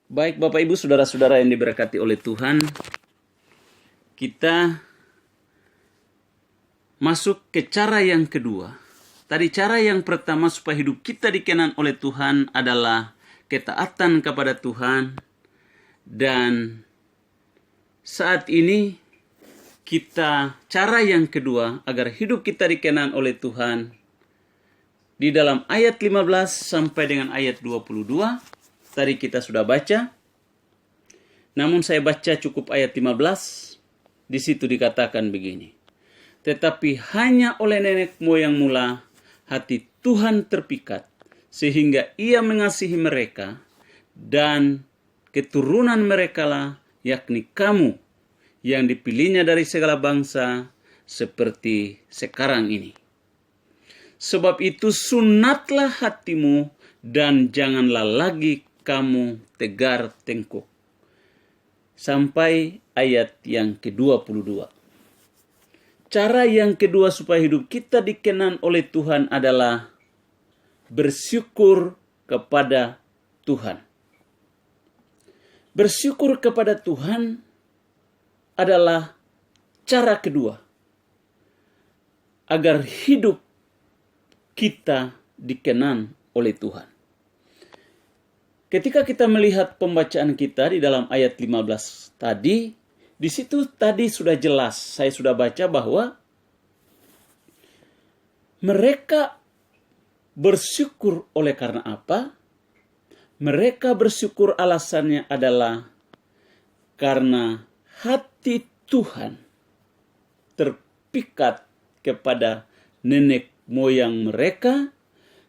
Baik Bapak Ibu Saudara-saudara yang diberkati oleh Tuhan, kita masuk ke cara yang kedua. Tadi cara yang pertama supaya hidup kita dikenan oleh Tuhan adalah ketaatan kepada Tuhan. Dan saat ini cara yang kedua agar hidup kita dikenan oleh Tuhan di dalam ayat 15 sampai dengan ayat 22. Tadi kita sudah baca. Namun saya baca cukup ayat 15. Di situ dikatakan begini. Tetapi hanya oleh nenek moyang mula hati Tuhan terpikat, sehingga ia mengasihi mereka, dan keturunan mereka lah, yakni kamu, yang dipilihnya dari segala bangsa, seperti sekarang ini. Sebab itu sunatlah hatimu, dan janganlah lagi kamu tegar tengkuk. Sampai ayat yang ke-22. Cara yang kedua supaya hidup kita dikenan oleh Tuhan adalah bersyukur kepada Tuhan. Bersyukur kepada Tuhan adalah cara kedua agar hidup kita dikenan oleh Tuhan. Ketika kita melihat pembacaan kita di dalam ayat 15 tadi, di situ tadi sudah jelas, saya sudah baca bahwa mereka bersyukur oleh karena apa? Mereka bersyukur alasannya adalah karena hati Tuhan terpikat kepada nenek moyang mereka,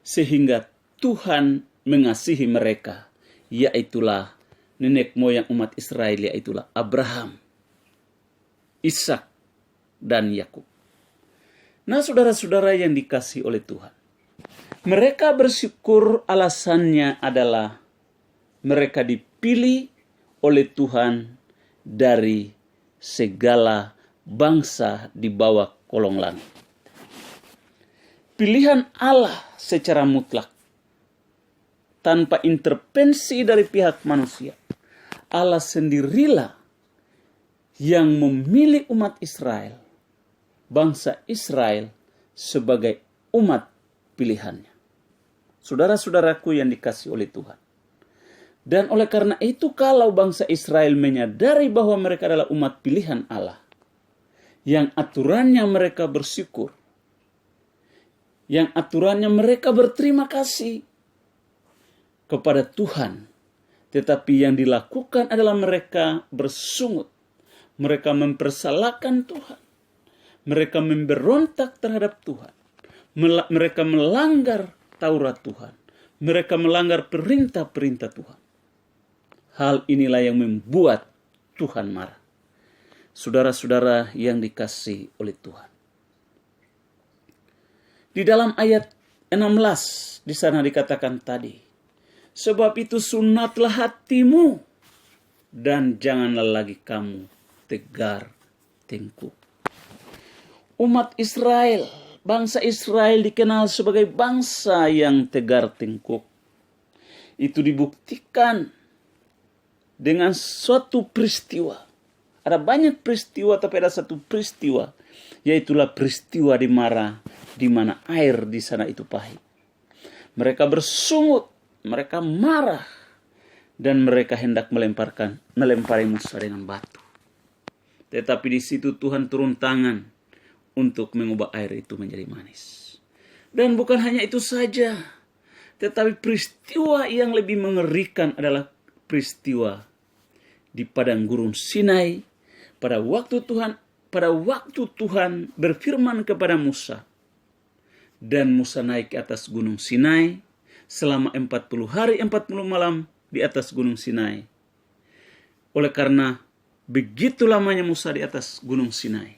sehingga Tuhan mengasihi mereka, yaitulah nenek moyang umat Israel, yaitulah Abraham, Ishak, dan Yakub. Nah, saudara-saudara yang dikasihi oleh Tuhan, mereka bersyukur alasannya adalah mereka dipilih oleh Tuhan dari segala bangsa di bawah kolong langit. Pilihan Allah secara mutlak, tanpa intervensi dari pihak manusia. Allah sendirilah yang memilih umat Israel, bangsa Israel, sebagai umat pilihannya. Saudara-saudaraku yang dikasihi oleh Tuhan. Dan oleh karena itu, kalau bangsa Israel menyadari bahwa mereka adalah umat pilihan Allah, yang aturannya mereka bersyukur, yang aturannya mereka berterima kasih kepada Tuhan, tetapi yang dilakukan adalah mereka bersungut, mereka mempersalahkan Tuhan, mereka memberontak terhadap Tuhan, mereka melanggar Taurat Tuhan, mereka melanggar perintah-perintah Tuhan. Hal inilah yang membuat Tuhan marah. Saudara-saudara yang dikasihi oleh Tuhan. Di dalam ayat 16 di sana dikatakan tadi, sebab itu sunatlah hatimu, dan janganlah lagi kamu tegar tengkuk. Umat Israel, bangsa Israel dikenal sebagai bangsa yang tegar tengkuk. Itu dibuktikan dengan suatu peristiwa. Ada banyak peristiwa, tapi ada satu peristiwa, yaitulah peristiwa di Marah, di mana air di sana itu pahit. Mereka bersungut, mereka marah, dan mereka hendak melempari Musa dengan batu. Tetapi di situ Tuhan turun tangan untuk mengubah air itu menjadi manis. Dan bukan hanya itu saja, tetapi peristiwa yang lebih mengerikan adalah peristiwa di padang gurun Sinai pada waktu Tuhan berfirman kepada Musa, dan Musa naik ke atas gunung Sinai selama 40 hari 40 malam di atas gunung Sinai. Oleh karena begitu lamanya Musa di atas gunung Sinai,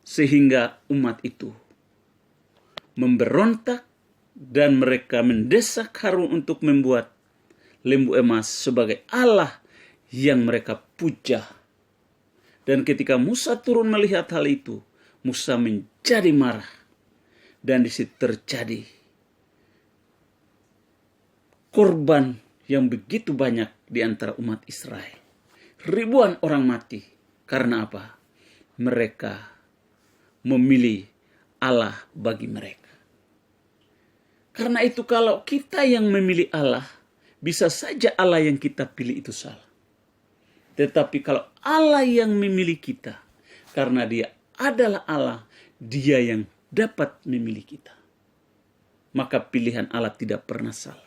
sehingga umat itu memberontak dan mereka mendesak Harun untuk membuat lembu emas sebagai Allah yang mereka puja. Dan ketika Musa turun melihat hal itu, Musa menjadi marah, dan di situ terjadi korban yang begitu banyak di antara umat Israel. Ribuan orang mati. Karena apa? Mereka memilih Allah bagi mereka. Karena itu kalau kita yang memilih Allah, bisa saja Allah yang kita pilih itu salah. Tetapi kalau Allah yang memilih kita, karena Dia adalah Allah, Dia yang dapat memilih kita. Maka pilihan Allah tidak pernah salah.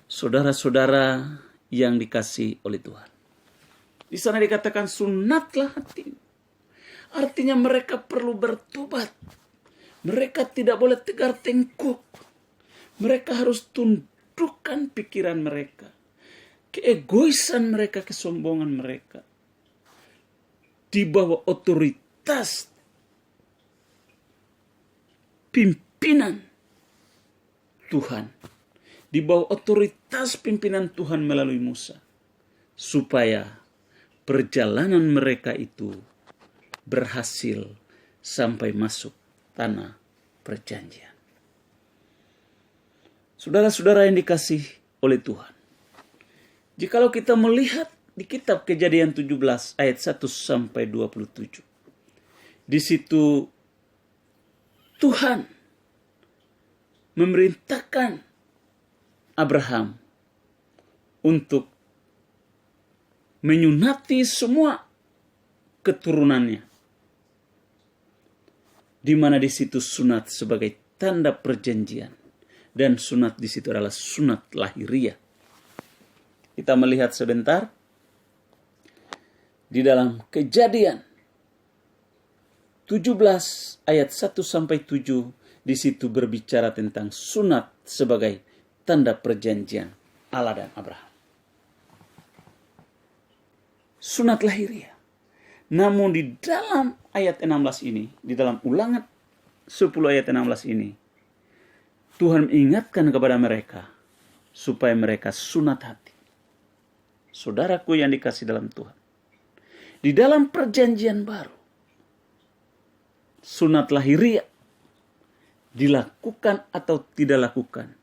Saudara-saudara yang dikasihi oleh Tuhan. Di sana dikatakan sunatlah hati. Artinya mereka perlu bertobat. Mereka tidak boleh tegar tengkuk. Mereka harus tundukkan pikiran mereka. Keegoisan mereka, kesombongan mereka. Di bawah otoritas pimpinan Tuhan. Di bawah otoritas pimpinan Tuhan melalui Musa. Supaya perjalanan mereka itu berhasil sampai masuk tanah perjanjian. Saudara-saudara yang dikasih oleh Tuhan. Jikalau kita melihat di kitab Kejadian 17 ayat 1 sampai 27. Di situ Tuhan memerintahkan Abraham untuk menyunati semua keturunannya. Di mana di situ sunat sebagai tanda perjanjian. Dan sunat di situ adalah sunat lahiriah. Kita melihat sebentar. Di dalam Kejadian 17 ayat 1 sampai 7. Di situ berbicara tentang sunat sebagai tanda perjanjian Allah dan Abraham. Sunat lahiriah. Namun di dalam ayat 16 ini, di dalam Ulangan 10 ayat 16 ini, Tuhan mengingatkan kepada mereka supaya mereka sunat hati. Saudaraku yang dikasih dalam Tuhan. Di dalam perjanjian baru, sunat lahiriah dilakukan atau tidak lakukan,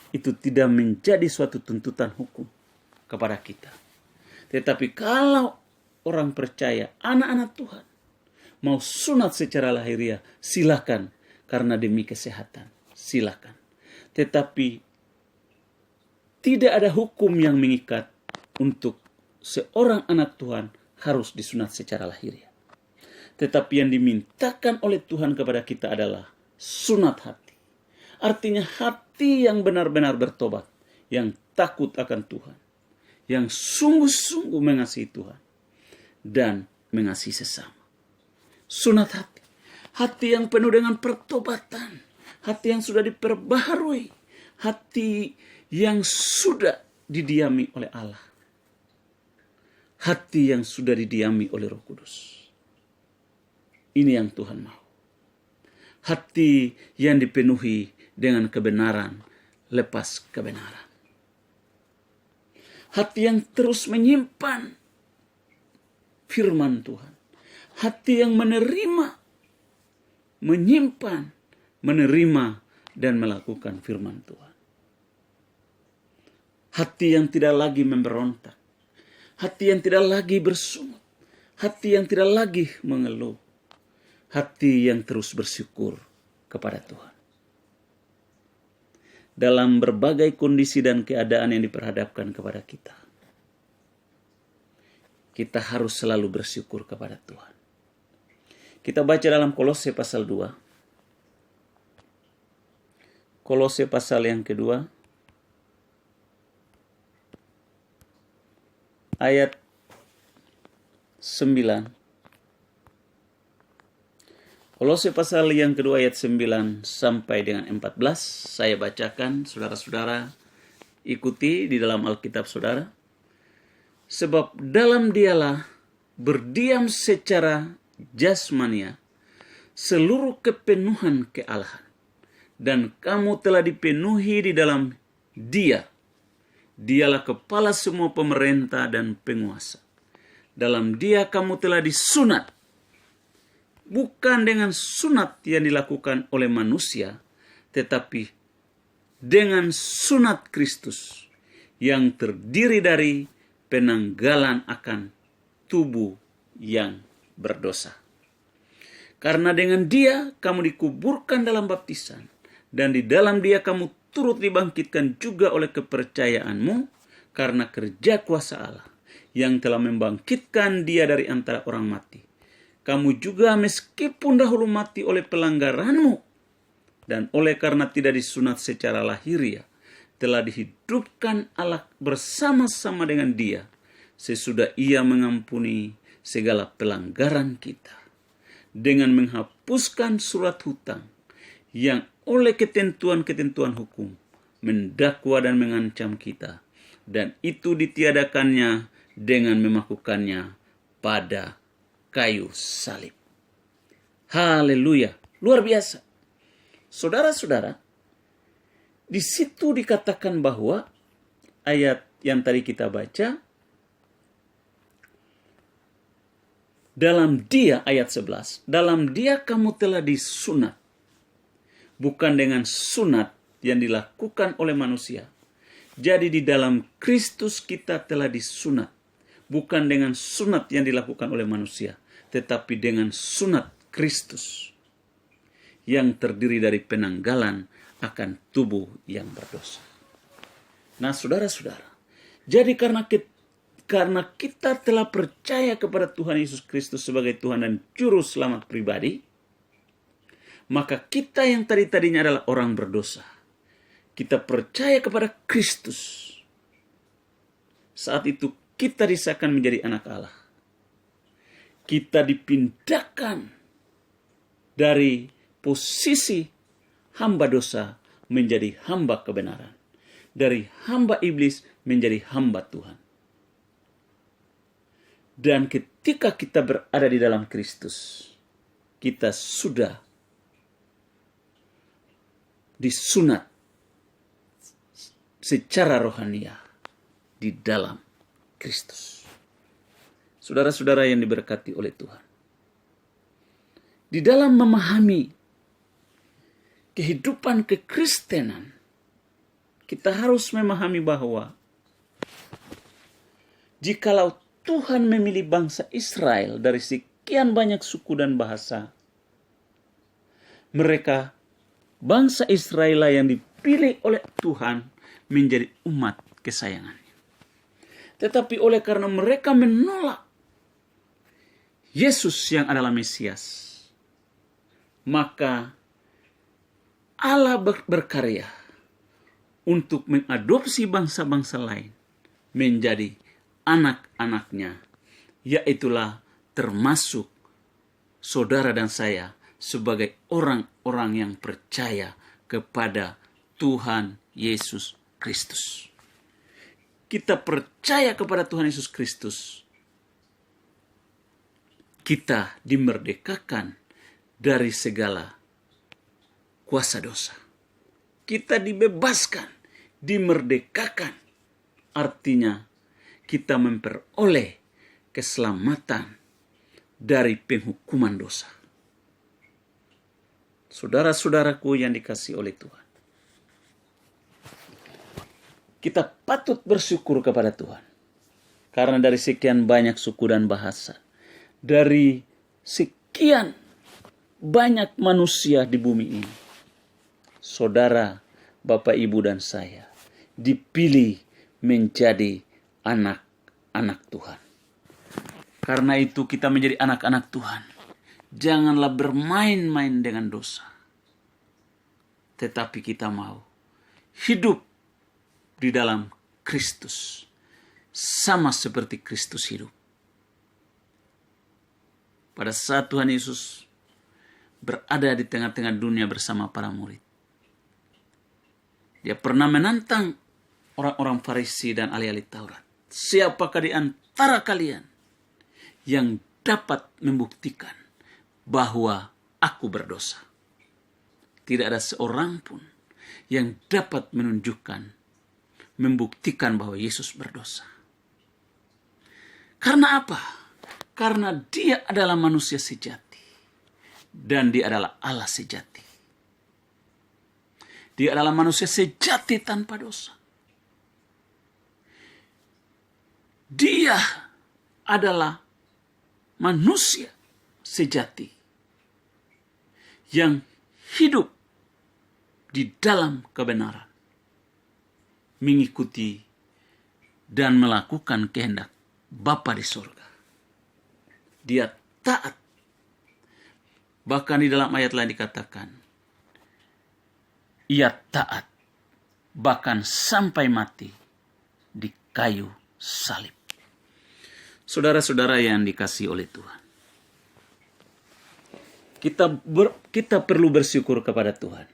itu tidak menjadi suatu tuntutan hukum kepada kita. Tetapi kalau orang percaya, anak-anak Tuhan, mau sunat secara lahiriah, silakan. Karena demi kesehatan, silakan. Tetapi tidak ada hukum yang mengikat untuk seorang anak Tuhan harus disunat secara lahiriah. Tetapi yang dimintakan oleh Tuhan kepada kita adalah sunat hati. Artinya hati yang benar-benar bertobat, yang takut akan Tuhan, yang sungguh-sungguh mengasihi Tuhan dan mengasihi sesama. Sunat hati. Hati yang penuh dengan pertobatan. Hati yang sudah diperbaharui. Hati yang sudah didiami oleh Allah. Hati yang sudah didiami oleh Roh Kudus. Ini yang Tuhan mau. Hati yang dipenuhi dengan kebenaran lepas kebenaran. Hati yang terus menyimpan firman Tuhan. Hati yang menyimpan, menerima, dan melakukan firman Tuhan. Hati yang tidak lagi memberontak. Hati yang tidak lagi bersungut. Hati yang tidak lagi mengeluh. Hati yang terus bersyukur kepada Tuhan. Dalam berbagai kondisi dan keadaan yang diperhadapkan kepada kita, kita harus selalu bersyukur kepada Tuhan. Kita baca dalam Kolose pasal 2. Kolose pasal yang kedua. Ayat 9. Kolose pasal yang kedua ayat 9 sampai dengan 14. Saya bacakan, saudara-saudara ikuti di dalam Alkitab saudara. Sebab dalam Dialah berdiam secara jasmania seluruh kepenuhan kealahan. Dan kamu telah dipenuhi di dalam Dia. Dialah kepala semua pemerintah dan penguasa. Dalam Dia kamu telah disunat. Bukan dengan sunat yang dilakukan oleh manusia, tetapi dengan sunat Kristus yang terdiri dari penanggalan akan tubuh yang berdosa. Karena dengan Dia kamu dikuburkan dalam baptisan, dan di dalam Dia kamu turut dibangkitkan juga oleh kepercayaanmu karena kerja kuasa Allah yang telah membangkitkan Dia dari antara orang mati. Kamu juga meskipun dahulu mati oleh pelanggaranmu dan oleh karena tidak disunat secara lahiriah, telah dihidupkan Allah bersama-sama dengan Dia sesudah Ia mengampuni segala pelanggaran kita dengan menghapuskan surat hutang yang oleh ketentuan-ketentuan hukum mendakwa dan mengancam kita, dan itu ditiadakannya dengan memakukannya pada kayu salib. Haleluya, luar biasa. Saudara-saudara, di situ dikatakan bahwa ayat yang tadi kita baca, dalam Dia, ayat 11, dalam Dia kamu telah disunat, bukan dengan sunat yang dilakukan oleh manusia. Jadi di dalam Kristus kita telah disunat, bukan dengan sunat yang dilakukan oleh manusia, tetapi dengan sunat Kristus yang terdiri dari penanggalan akan tubuh yang berdosa. Nah, saudara-saudara, jadi karena kita telah percaya kepada Tuhan Yesus Kristus sebagai Tuhan dan Juru Selamat pribadi, maka kita yang tadinya adalah orang berdosa, kita percaya kepada Kristus. Saat itu kita disahkan menjadi anak Allah. Kita dipindahkan dari posisi hamba dosa menjadi hamba kebenaran. Dari hamba iblis menjadi hamba Tuhan. Dan ketika kita berada di dalam Kristus, kita sudah disunat secara rohania di dalam Kristus. Saudara-saudara yang diberkati oleh Tuhan, di dalam memahami kehidupan kekristenan, kita harus memahami bahwa jikalau Tuhan memilih bangsa Israel dari sekian banyak suku dan bahasa, mereka, bangsa Israel yang dipilih oleh Tuhan menjadi umat kesayangannya. Tetapi oleh karena mereka menolak Yesus yang adalah Mesias, maka Allah berkarya untuk mengadopsi bangsa-bangsa lain menjadi anak-anaknya, yaitulah termasuk saudara dan saya sebagai orang-orang yang percaya kepada Tuhan Yesus Kristus. Kita percaya kepada Tuhan Yesus Kristus, kita dimerdekakan dari segala kuasa dosa. Kita dibebaskan, dimerdekakan. Artinya kita memperoleh keselamatan dari penghukuman dosa. Saudara-saudaraku yang dikasihi oleh Tuhan, kita patut bersyukur kepada Tuhan. Karena dari sekian banyak suku dan bahasa, dari sekian banyak manusia di bumi ini, saudara, Bapak, Ibu, dan saya dipilih menjadi anak-anak Tuhan. Karena itu kita menjadi anak-anak Tuhan. Janganlah bermain-main dengan dosa. Tetapi kita mau hidup di dalam Kristus, sama seperti Kristus hidup. Pada saat Tuhan Yesus berada di tengah-tengah dunia bersama para murid, Dia pernah menantang orang-orang Farisi dan ahli-ahli Taurat. Siapakah di antara kalian yang dapat membuktikan bahwa aku berdosa? Tidak ada seorang pun yang dapat membuktikan bahwa Yesus berdosa. Karena apa? Karena Dia adalah manusia sejati dan Dia adalah Allah sejati. Dia adalah manusia sejati tanpa dosa. Dia adalah manusia sejati yang hidup di dalam kebenaran, mengikuti dan melakukan kehendak Bapa di surga. Dia taat. Bahkan di dalam ayat lain dikatakan, ia taat bahkan sampai mati di kayu salib. Saudara-saudara yang dikasihi oleh Tuhan, kita perlu bersyukur kepada Tuhan,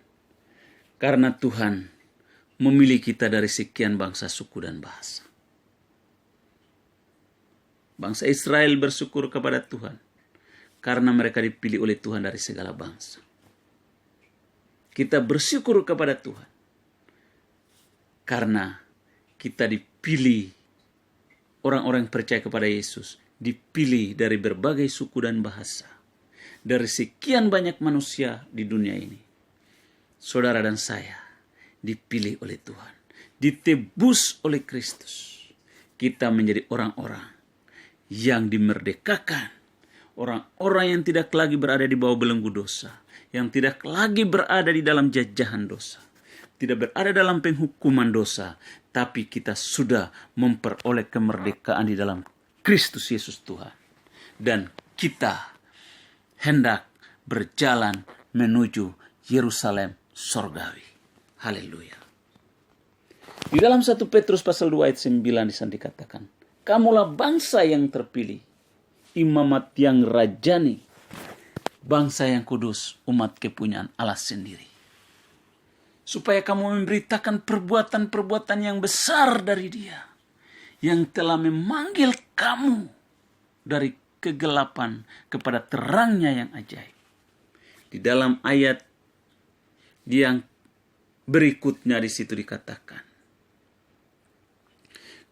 karena Tuhan memilih kita dari sekian bangsa, suku, dan bahasa. Bangsa Israel bersyukur kepada Tuhan karena mereka dipilih oleh Tuhan dari segala bangsa. Kita bersyukur kepada Tuhan karena kita dipilih, orang-orang yang percaya kepada Yesus dipilih dari berbagai suku dan bahasa, dari sekian banyak manusia di dunia ini. Saudara dan saya dipilih oleh Tuhan, ditebus oleh Kristus. Kita menjadi orang-orang yang dimerdekakan, orang-orang yang tidak lagi berada di bawah belenggu dosa, yang tidak lagi berada di dalam jajahan dosa, tidak berada dalam penghukuman dosa, tapi kita sudah memperoleh kemerdekaan di dalam Kristus Yesus Tuhan. Dan kita hendak berjalan menuju Yerusalem sorgawi. Haleluya. Di dalam 1 Petrus pasal 2 ayat 9 di sana dikatakan, kamulah bangsa yang terpilih, imamat yang rajani, bangsa yang kudus, umat kepunyaan Allah sendiri. Supaya kamu memberitakan perbuatan-perbuatan yang besar dari Dia, yang telah memanggil kamu dari kegelapan kepada terangnya yang ajaib. Di dalam ayat yang berikutnya di situ dikatakan,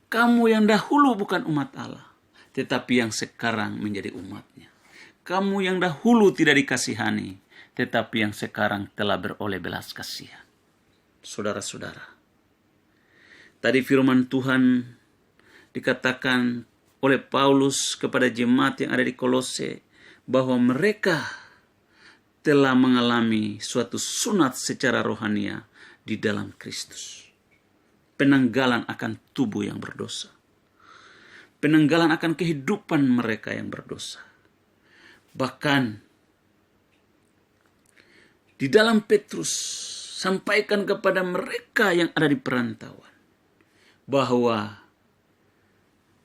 kamu yang dahulu bukan umat Allah, tetapi yang sekarang menjadi umatnya. Kamu yang dahulu tidak dikasihani, tetapi yang sekarang telah beroleh belas kasihan. Saudara-saudara, tadi firman Tuhan dikatakan oleh Paulus kepada jemaat yang ada di Kolose, bahwa mereka telah mengalami suatu sunat secara rohania di dalam Kristus. Penanggalan akan tubuh yang berdosa. Penanggalan akan kehidupan mereka yang berdosa. Bahkan di dalam Petrus sampaikan kepada mereka yang ada di perantauan bahwa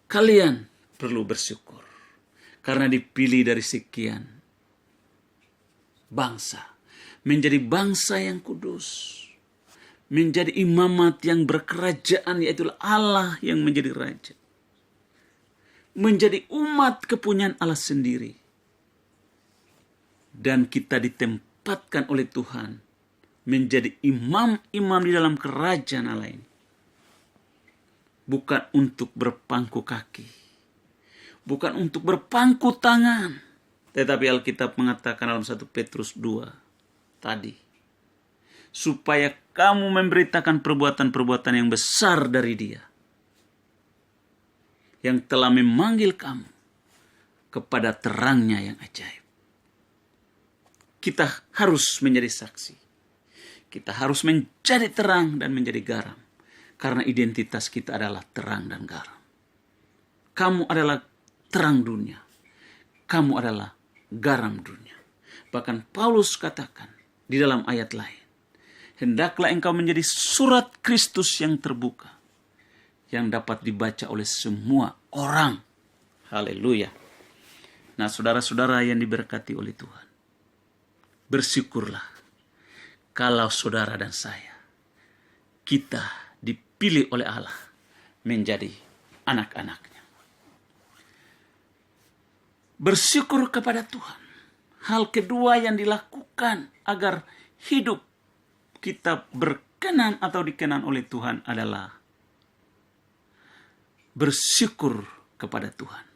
kalian perlu bersyukur karena dipilih dari sekian bangsa menjadi bangsa yang kudus, menjadi imamat yang berkerajaan, yaitu Allah yang menjadi raja, menjadi umat kepunyaan Allah sendiri, dan kita ditempatkan oleh Tuhan menjadi imam-imam di dalam kerajaan Allah ini. Bukan untuk berpangku kaki, bukan untuk berpangku tangan, tetapi Alkitab mengatakan dalam 1 Petrus 2 tadi, supaya kamu memberitakan perbuatan-perbuatan yang besar dari Dia, yang telah memanggil kamu kepada terangnya yang ajaib. Kita harus menjadi saksi. Kita harus menjadi terang dan menjadi garam. Karena identitas kita adalah terang dan garam. Kamu adalah terang dunia. Kamu adalah garam dunia. Bahkan Paulus katakan di dalam ayat lain, hendaklah engkau menjadi surat Kristus yang terbuka, yang dapat dibaca oleh semua orang. Haleluya. Nah, saudara-saudara yang diberkati oleh Tuhan, bersyukurlah kalau saudara dan saya, kita dipilih oleh Allah menjadi anak-anaknya. Bersyukur kepada Tuhan. Hal kedua yang dilakukan agar hidup kita berkenan atau dikenan oleh Tuhan adalah bersyukur kepada Tuhan.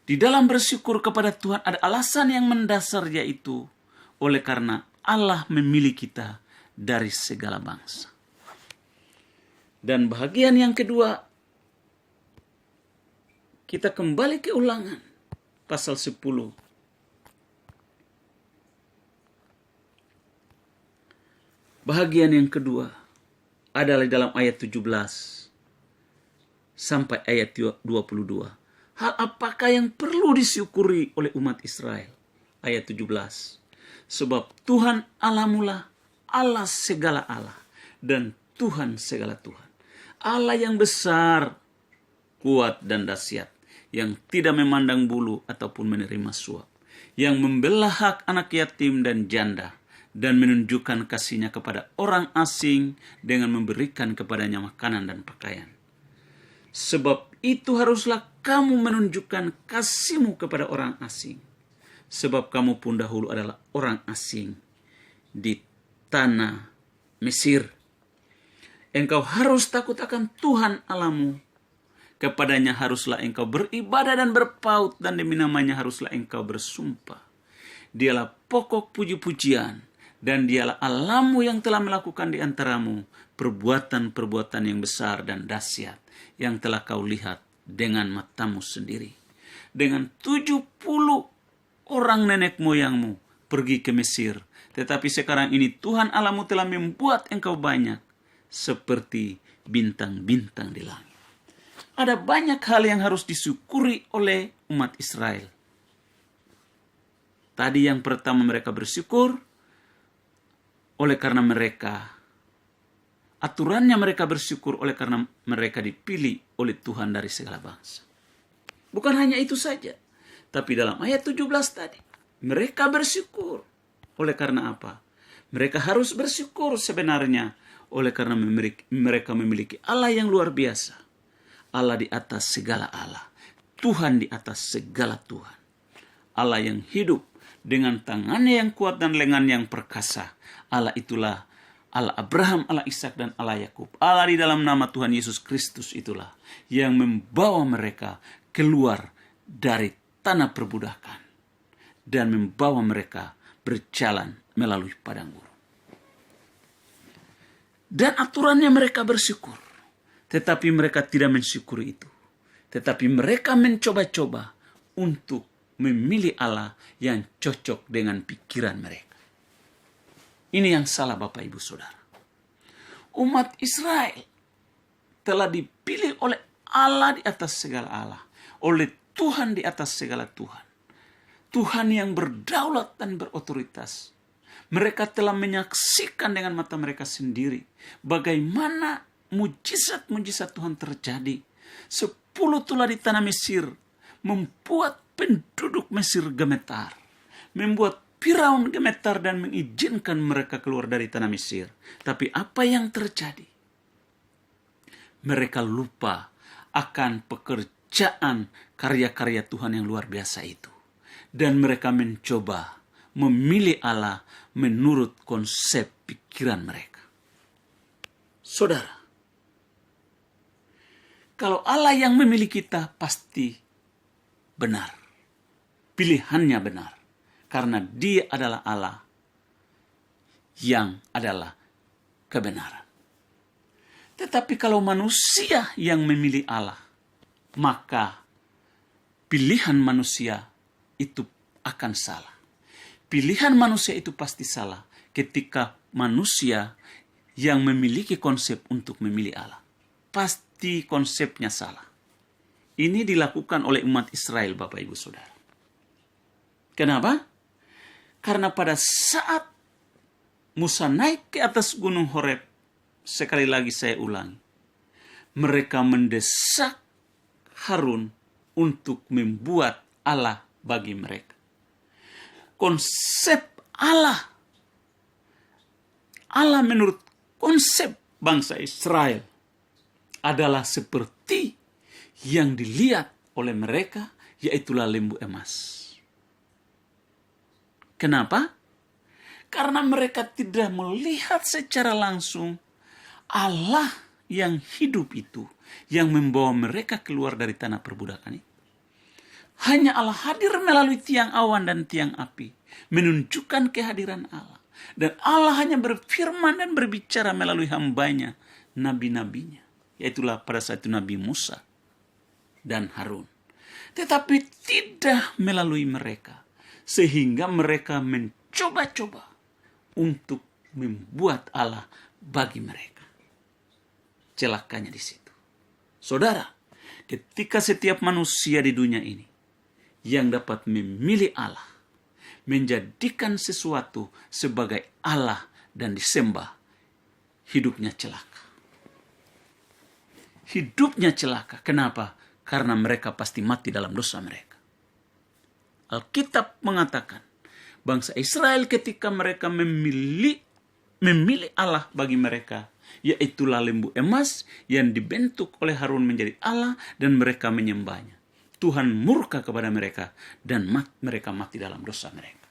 Di dalam bersyukur kepada Tuhan ada alasan yang mendasar, yaitu oleh karena Allah memilih kita dari segala bangsa. Dan bahagian yang kedua Kita kembali ke Ulangan pasal 10. Bahagian yang kedua adalah dalam ayat 17 sampai ayat 22. Hal apakah yang perlu disyukuri oleh umat Israel? Ayat 17. Sebab Tuhan Allahmulah Allah segala Allah dan Tuhan segala Tuhan. Allah yang besar, kuat dan dahsyat, yang tidak memandang bulu ataupun menerima suap, yang membelah hak anak yatim dan janda, dan menunjukkan kasihnya kepada orang asing dengan memberikan kepadanya makanan dan pakaian. Sebab itu haruslah kamu menunjukkan kasihmu kepada orang asing, sebab kamu pun dahulu adalah orang asing di tanah Mesir. Engkau harus takut akan Tuhan Allahmu. Kepadanya haruslah engkau beribadah dan berpaut, dan demi namanya haruslah engkau bersumpah. Dialah pokok puji-pujian, dan dialah Allahmu yang telah melakukan di antaramu perbuatan-perbuatan yang besar dan dahsyat, yang telah kau lihat dengan matamu sendiri. Dengan 70 orang nenek moyangmu pergi ke Mesir, tetapi sekarang ini Tuhan Allahmu telah membuat engkau banyak, seperti bintang-bintang di langit. Ada banyak hal yang harus disyukuri oleh umat Israel. Tadi yang pertama, mereka bersyukur oleh karena aturannya mereka bersyukur oleh karena mereka dipilih oleh Tuhan dari segala bangsa. Bukan hanya itu saja, tapi dalam ayat 17 tadi, mereka bersyukur oleh karena apa? Mereka harus bersyukur sebenarnya oleh karena mereka memiliki Allah yang luar biasa. Allah di atas segala Allah. Tuhan di atas segala Tuhan. Allah yang hidup dengan tangannya yang kuat dan lengan yang perkasa. Allah itulah Allah Abraham, Allah Ishak dan Allah Yakub. Allah di dalam nama Tuhan Yesus Kristus itulah yang membawa mereka keluar dari tanah perbudakan dan membawa mereka berjalan melalui padang gurun. Dan aturannya mereka bersyukur. Tetapi mereka tidak mensyukuri itu. Tetapi mereka mencoba-coba untuk memilih Allah yang cocok dengan pikiran mereka. Ini yang salah Bapak Ibu Saudara. Umat Israel telah dipilih oleh Allah di atas segala Allah. Oleh Tuhan di atas segala Tuhan. Tuhan yang berdaulat dan berotoritas. Mereka telah menyaksikan dengan mata mereka sendiri bagaimana mujizat-mujizat Tuhan terjadi. 10 tulah di tanah Mesir membuat penduduk Mesir gemetar. Membuat Firaun gemetar dan mengizinkan mereka keluar dari tanah Mesir. Tapi apa yang terjadi? Mereka lupa akan pekerjaan karya-karya Tuhan yang luar biasa itu. Dan mereka mencoba memilih Allah menurut konsep pikiran mereka. Saudara, kalau Allah yang memilih kita pasti benar. Pilihannya benar. Karena Dia adalah Allah yang adalah kebenaran. Tetapi kalau manusia yang memilih Allah, maka pilihan manusia itu akan salah. Pilihan manusia itu pasti salah ketika manusia yang memiliki konsep untuk memilih Allah. Pasti konsepnya salah. Ini dilakukan oleh umat Israel, Bapak Ibu Saudara. Kenapa? Karena pada saat Musa naik ke atas gunung Horeb, sekali lagi saya ulangi, mereka mendesak Harun untuk membuat Allah bagi mereka. Konsep Allah menurut konsep bangsa Israel adalah seperti yang dilihat oleh mereka, yaitulah lembu emas. Kenapa? Karena mereka tidak melihat secara langsung Allah yang hidup itu, yang membawa mereka keluar dari tanah perbudakan itu. Hanya Allah hadir melalui tiang awan dan tiang api, menunjukkan kehadiran Allah. Dan Allah hanya berfirman dan berbicara melalui hambanya, nabi-nabinya. Yaitulah pada saat itu Nabi Musa dan Harun. tetapi tidak melalui mereka, sehingga mereka mencoba-coba untuk membuat Allah bagi mereka. Celakanya di situ. Saudara, ketika setiap manusia di dunia ini yang dapat memilih Allah, menjadikan sesuatu sebagai Allah dan disembah, hidupnya celaka. Hidupnya celaka. Kenapa? Karena mereka pasti mati dalam dosa mereka. Alkitab mengatakan, bangsa Israel ketika mereka memilih Allah bagi mereka, yaitulah lembu emas yang dibentuk oleh Harun menjadi Allah dan mereka menyembahnya. Tuhan murka kepada mereka dan mereka mati dalam dosa mereka.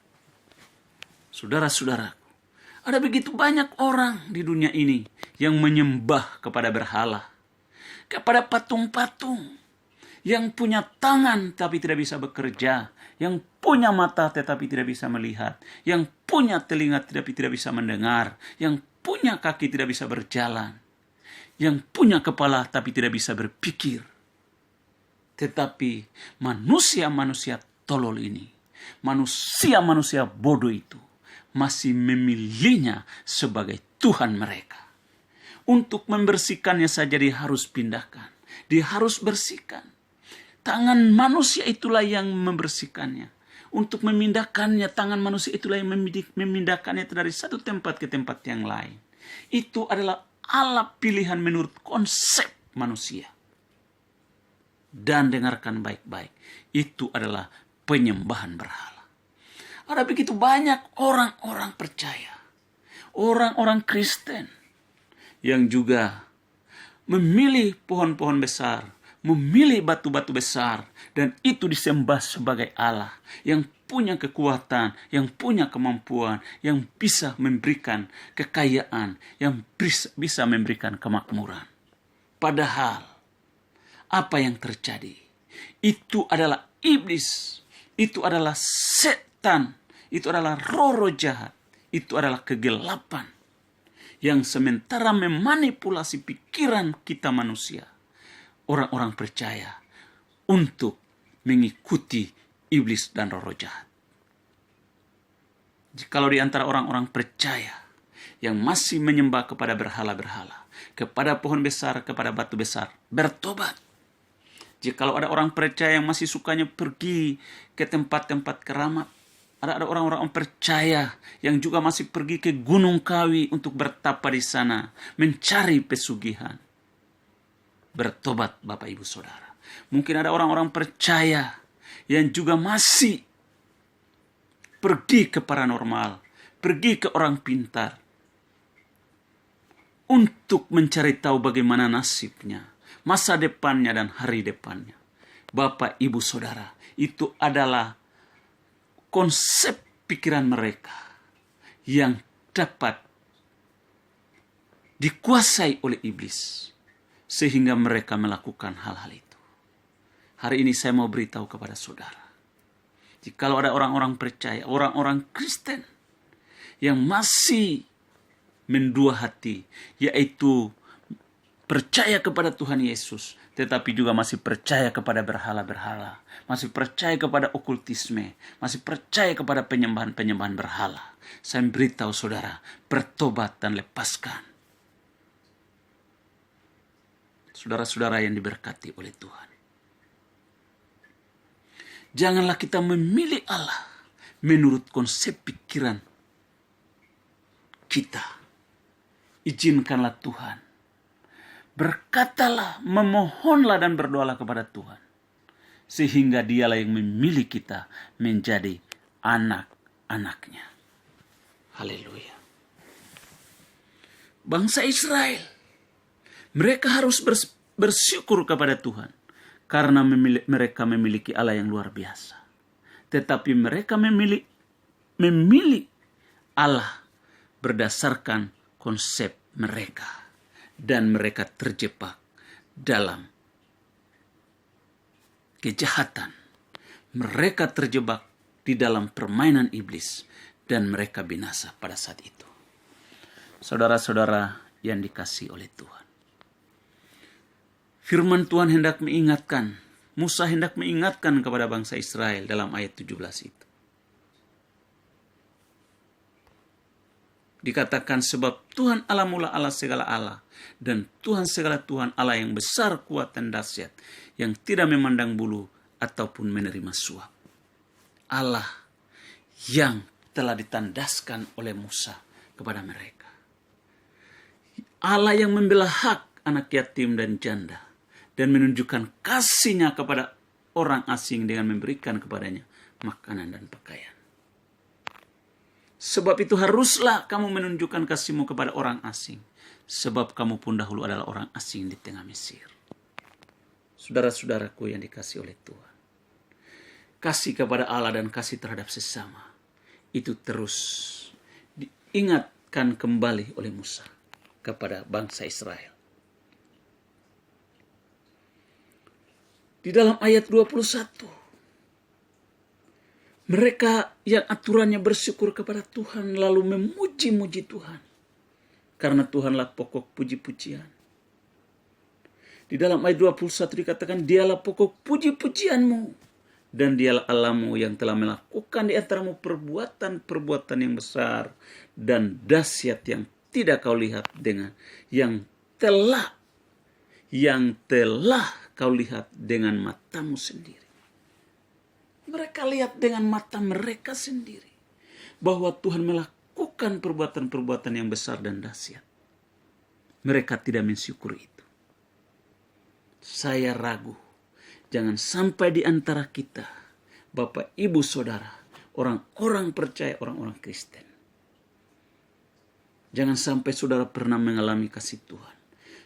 Saudara-saudaraku, ada begitu banyak orang di dunia ini yang menyembah kepada berhala, kepada patung-patung, yang punya tangan tapi tidak bisa bekerja, yang punya mata tetapi tidak bisa melihat, yang punya telinga tetapi tidak bisa mendengar, yang punya kaki tidak bisa berjalan, yang punya kepala tapi tidak bisa berpikir. Tetapi manusia-manusia tolol ini, manusia-manusia bodoh itu, masih memilihnya sebagai Tuhan mereka. Untuk membersihkannya saja dia harus pindahkan. Dia harus bersihkan. Tangan manusia itulah yang membersihkannya. Untuk memindahkannya, tangan manusia itulah yang memindahkannya dari satu tempat ke tempat yang lain. Itu adalah Allah pilihan menurut konsep manusia. Dan dengarkan baik-baik, itu adalah penyembahan berhala. Ada begitu banyak orang-orang percaya, orang-orang Kristen yang juga memilih pohon-pohon besar, memilih batu-batu besar, dan itu disembah sebagai Allah yang punya kekuatan, yang punya kemampuan, yang bisa memberikan kekayaan, yang bisa memberikan kemakmuran. Padahal apa yang terjadi? Itu adalah iblis, itu adalah setan, itu adalah roh-roh jahat, itu adalah kegelapan yang sementara memanipulasi pikiran kita manusia, orang-orang percaya, untuk mengikuti iblis dan roh-roh jahat. Jikalau di antara orang-orang percaya yang masih menyembah kepada berhala-berhala, kepada pohon besar, kepada batu besar, bertobat. Jikalau ada orang percaya yang masih sukanya pergi ke tempat-tempat keramat, ada orang-orang percaya yang juga masih pergi ke Gunung Kawi untuk bertapa di sana, mencari pesugihan. Bertobat Bapak Ibu Saudara. Mungkin ada orang-orang percaya yang juga masih pergi ke paranormal, pergi ke orang pintar, untuk mencari tahu bagaimana nasibnya, masa depannya dan hari depannya. Bapak Ibu Saudara, itu adalah konsep pikiran mereka yang dapat dikuasai oleh iblis, sehingga mereka melakukan hal-hal itu. Hari ini saya mau beritahu kepada saudara, jikalau ada orang-orang percaya, orang-orang Kristen yang masih mendua hati, yaitu percaya kepada Tuhan Yesus, tetapi juga masih percaya kepada berhala-berhala, masih percaya kepada okultisme, masih percaya kepada penyembahan-penyembahan berhala. Saya beritahu saudara, bertobat dan lepaskan. Saudara-saudara yang diberkati oleh Tuhan, janganlah kita memilih Allah menurut konsep pikiran kita. Izinkanlah Tuhan, berkatalah, memohonlah dan berdoalah kepada Tuhan, sehingga dialah yang memilih kita menjadi anak-anaknya. Haleluya. Bangsa Israel, mereka harus bersyukur kepada Tuhan, karena mereka memiliki Allah yang luar biasa. Tetapi mereka memilih Allah berdasarkan konsep mereka, dan mereka terjebak dalam kejahatan. Mereka terjebak di dalam permainan iblis, dan mereka binasa pada saat itu. Saudara-saudara yang dikasihi oleh Tuhan, firman Tuhan hendak mengingatkan Musa hendak mengingatkan kepada bangsa Israel dalam ayat 17 itu. Dikatakan sebab Tuhan Allah mula Allah segala Allah, dan Tuhan segala Tuhan Allah yang besar, kuat dan dahsyat, yang tidak memandang bulu ataupun menerima suap. Allah yang telah ditandaskan oleh Musa kepada mereka. Allah yang membela hak anak yatim dan janda, dan menunjukkan kasih-Nya kepada orang asing dengan memberikan kepadanya makanan dan pakaian. Sebab itu haruslah kamu menunjukkan kasih-Mu kepada orang asing, sebab kamu pun dahulu adalah orang asing di tengah Mesir. Saudara-saudaraku yang dikasihi oleh Tuhan, kasih kepada Allah dan kasih terhadap sesama itu terus diingatkan kembali oleh Musa kepada bangsa Israel. Di dalam ayat 21, mereka yang aturannya bersyukur kepada Tuhan lalu memuji-muji Tuhan. Karena Tuhanlah pokok puji-pujian. Di dalam ayat 21 dikatakan, Dialah pokok puji-pujianmu. Dan Dialah Allahmu yang telah melakukan di antaramu perbuatan-perbuatan yang besar dan dahsyat yang tidak kau lihat dengan yang telah kau lihat dengan matamu sendiri. Mereka lihat dengan mata mereka sendiri bahwa Tuhan melakukan perbuatan-perbuatan yang besar dan dahsyat. Mereka tidak mensyukuri itu. Saya ragu, jangan sampai di antara kita, Bapak, Ibu, Saudara, orang-orang percaya, orang-orang Kristen, jangan sampai saudara pernah mengalami kasih Tuhan.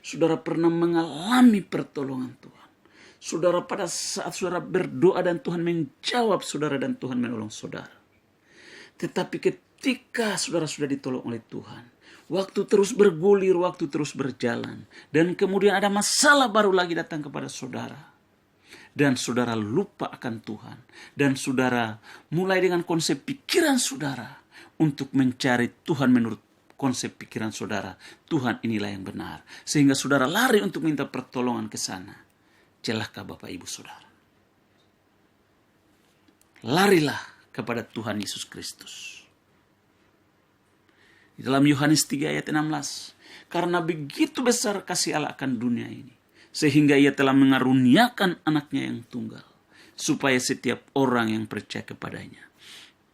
Saudara pernah mengalami pertolongan Tuhan. Saudara pada saat saudara berdoa dan Tuhan menjawab saudara dan Tuhan menolong saudara. Tetapi ketika saudara sudah ditolong oleh Tuhan, waktu terus bergulir, waktu terus berjalan, dan kemudian ada masalah baru lagi datang kepada saudara. Dan saudara lupa akan Tuhan. Dan saudara mulai dengan konsep pikiran saudara untuk mencari Tuhan menurut konsep pikiran saudara. Tuhan inilah yang benar. Sehingga saudara lari untuk minta pertolongan ke sana. Celaka Bapak Ibu Saudara. Larilah kepada Tuhan Yesus Kristus. Di dalam Yohanes 3 ayat 16. Karena begitu besar kasih Allah akan dunia ini, sehingga Ia telah mengaruniakan anaknya yang tunggal, supaya setiap orang yang percaya kepadanya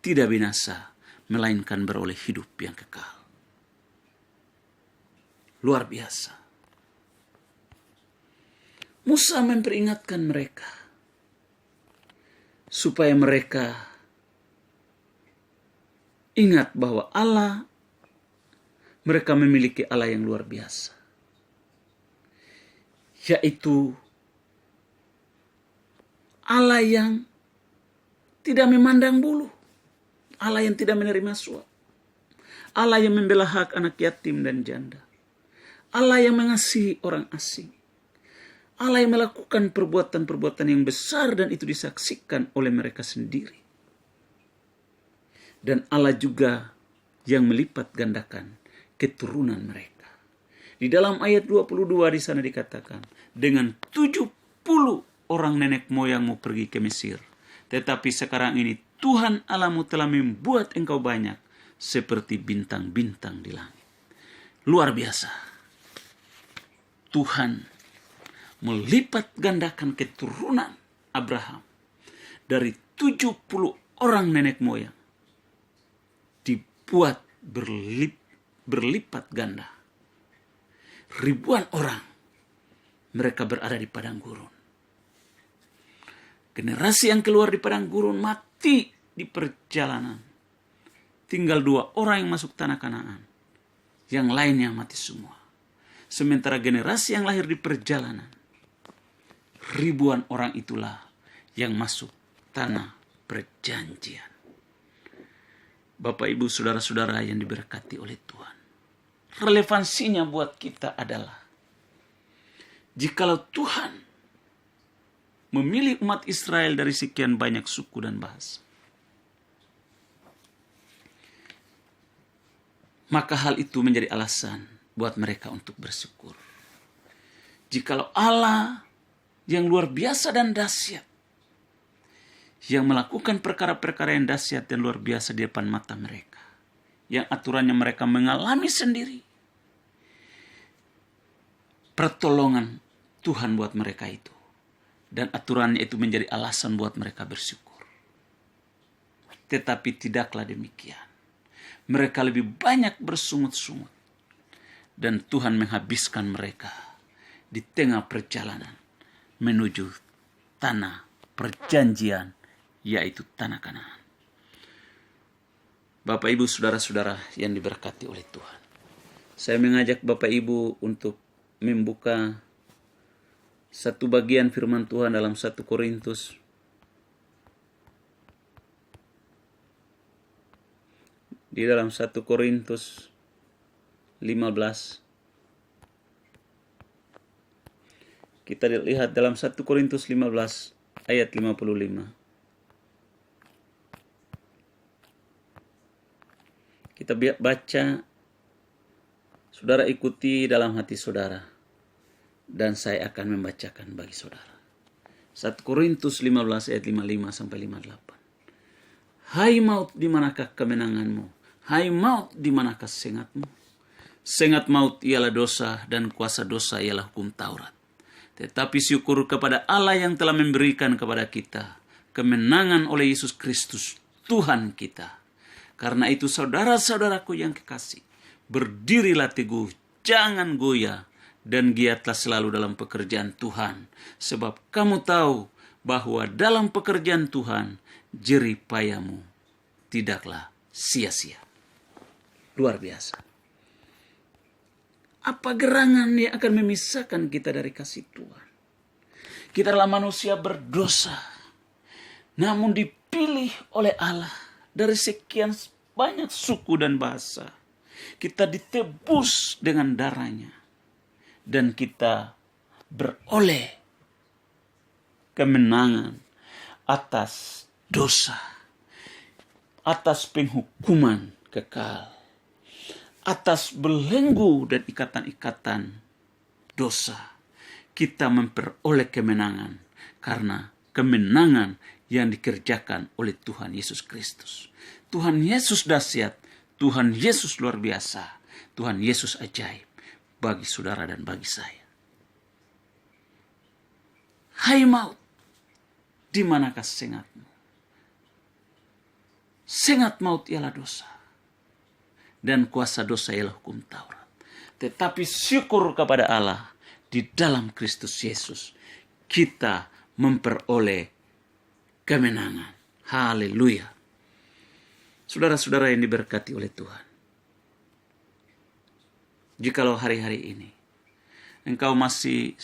tidak binasa, melainkan beroleh hidup yang kekal. Luar biasa. Musa memperingatkan mereka supaya mereka ingat bahwa Allah, mereka memiliki Allah yang luar biasa, yaitu Allah yang tidak memandang bulu, Allah yang tidak menerima suap, Allah yang membela hak anak yatim dan janda, Allah yang mengasihi orang asing, Allah yang melakukan perbuatan-perbuatan yang besar dan itu disaksikan oleh mereka sendiri. Dan Allah juga yang melipat gandakan keturunan mereka. Di dalam ayat 22 di sana dikatakan, dengan 70 orang nenek moyangmu pergi ke Mesir. Tetapi sekarang ini Tuhan Allahmu telah membuat engkau banyak seperti bintang-bintang di langit. Luar biasa. Tuhan melipat gandakan keturunan Abraham dari 70 orang nenek moyang dibuat berlipat ganda. Ribuan orang mereka berada di padang gurun. Generasi yang keluar di padang gurun mati di perjalanan. Tinggal 2 orang yang masuk tanah Kanaan. Yang lainnya mati semua. Sementara generasi yang lahir di perjalanan, ribuan orang itulah yang masuk tanah perjanjian. Bapak, Ibu, saudara-saudara yang diberkati oleh Tuhan. Relevansinya buat kita adalah, jikalau Tuhan memilih umat Israel dari sekian banyak suku dan bahasa, maka hal itu menjadi alasan buat mereka untuk bersyukur. Jikalau Allah yang luar biasa dan dahsyat, yang melakukan perkara-perkara yang dahsyat dan luar biasa di depan mata mereka, yang aturannya mereka mengalami sendiri. Pertolongan Tuhan buat mereka itu, dan aturannya itu menjadi alasan buat mereka bersyukur. Tetapi tidaklah demikian. Mereka lebih banyak bersungut-sungut, dan Tuhan menghabiskan mereka di tengah perjalanan menuju tanah perjanjian, yaitu tanah Kanaan. Bapak Ibu, saudara-saudara yang diberkati oleh Tuhan, saya mengajak Bapak Ibu untuk membuka satu bagian firman Tuhan dalam 1 Korintus di dalam 1 Korintus 15. Kita lihat dalam 1 Korintus 15 ayat 55. Kita baca, saudara ikuti dalam hati saudara, dan saya akan membacakan bagi saudara. 1 Korintus 15 ayat 55 sampai 58. Hai maut, di manakah kemenanganmu? Hai maut, di manakah sengatmu? Sengat maut ialah dosa, dan kuasa dosa ialah hukum Taurat. Tetapi syukur kepada Allah yang telah memberikan kepada kita kemenangan oleh Yesus Kristus, Tuhan kita. Karena itu saudara-saudaraku yang kekasih, berdirilah teguh, jangan goyah, dan giatlah selalu dalam pekerjaan Tuhan. Sebab kamu tahu bahwa dalam pekerjaan Tuhan, jerih payahmu tidaklah sia-sia. Luar biasa. Apa gerangan yang akan memisahkan kita dari kasih Tuhan? Kita adalah manusia berdosa, namun dipilih oleh Allah dari sekian banyak suku dan bahasa. Kita ditebus dengan darahnya, dan kita beroleh kemenangan atas dosa, atas penghukuman kekal, atas belenggu dan ikatan-ikatan dosa. Kita memperoleh kemenangan karena kemenangan yang dikerjakan oleh Tuhan Yesus Kristus. Tuhan Yesus dahsyat, Tuhan Yesus luar biasa, Tuhan Yesus ajaib bagi saudara dan bagi saya. Hai maut, di manakah sengatmu? Sengat maut ialah dosa, dan kuasa dosa ialah hukum Taurat. Tetapi syukur kepada Allah, di dalam Kristus Yesus kita memperoleh kemenangan. Haleluya. Saudara-saudara yang diberkati oleh Tuhan, jikalau hari-hari ini engkau masih